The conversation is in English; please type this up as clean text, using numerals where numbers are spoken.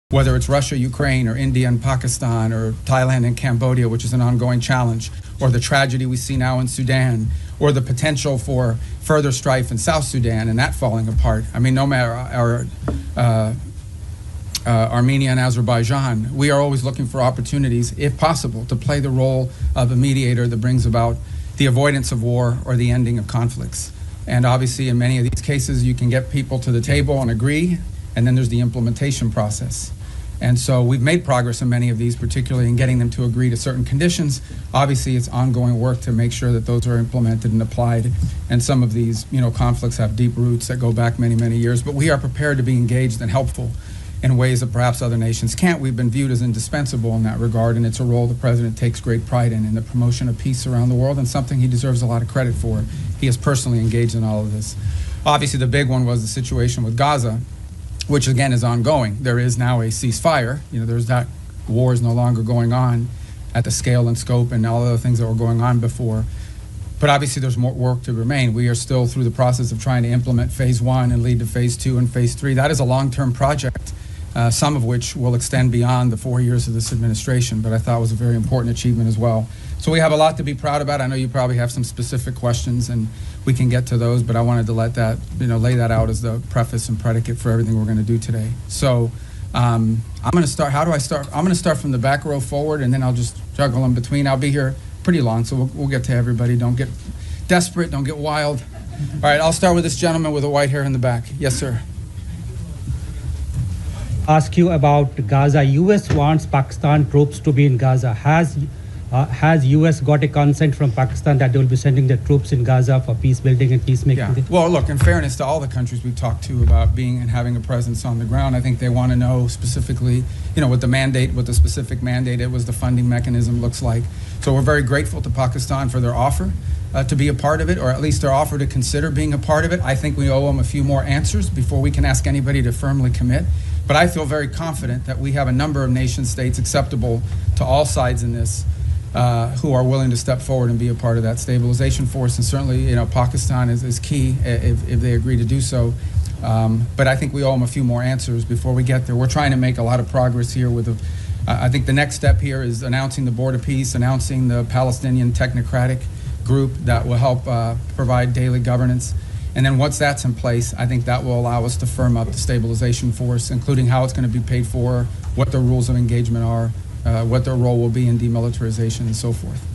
whether it's Russia, Ukraine, or India and Pakistan, or Thailand and Cambodia, which is an ongoing challenge, or the tragedy we see now in Sudan, or the potential for further strife in South Sudan and that falling apart. I mean, no matter Armenia and Azerbaijan, we are always looking for opportunities, if possible, to play the role of a mediator that brings about the avoidance of war or the ending of conflicts. And obviously, in many of these cases, you can get people to the table and agree, and then there's the implementation process. And so we've made progress in many of these, particularly in getting them to agree to certain conditions. Obviously, it's ongoing work to make sure that those are implemented and applied. And some of these, conflicts have deep roots that go back many, many years. But we are prepared to be engaged and helpful in ways that perhaps other nations can't. We've been viewed as indispensable in that regard, and it's a role the President takes great pride in the promotion of peace around the world, and something he deserves a lot of credit for. He is personally engaged in all of this. Obviously, the big one was the situation with Gaza, which again is ongoing. There is now a ceasefire. There's that war is no longer going on at the scale and scope and all the things that were going on before. But obviously there's more work to remain. We are still through the process of trying to implement phase 1 and lead to phase 2 and phase 3. That is a long-term project, some of which will extend beyond the 4 years of this administration, but I thought was a very important achievement as well. So we have a lot to be proud about. I know you probably have some specific questions, and we can get to those, but I wanted to let that, lay that out as the preface and predicate for everything we're going to do today. So I'm going to start. How do I start? I'm going to start from the back row forward, and then I'll just juggle in between. I'll be here pretty long, so we'll get to everybody. Don't get desperate. Don't get wild. All right, I'll start with this gentleman with the white hair in the back. Yes, sir. Ask you about Gaza. U.S. wants Pakistan troops to be in Gaza. Has U.S. got a consent from Pakistan that they will be sending their troops in Gaza for peace building and peacemaking? Yeah. Well, look, in fairness to all the countries we've talked to about being and having a presence on the ground, I think they want to know specifically, what the specific mandate it was, the funding mechanism looks like. So we're very grateful to Pakistan for their offer to be a part of it, or at least their offer to consider being a part of it. I think we owe them a few more answers before we can ask anybody to firmly commit. But I feel very confident that we have a number of nation states acceptable to all sides in this who are willing to step forward and be a part of that stabilization force. And certainly, Pakistan is key if they agree to do so. But I think we owe them a few more answers before we get there. We're trying to make a lot of progress here with I think the next step here is announcing the Board of Peace, announcing the Palestinian Technocratic Group that will help provide daily governance. And then once that's in place, I think that will allow us to firm up the stabilization force, including how it's going to be paid for, what the rules of engagement are, what their role will be in demilitarization, and so forth.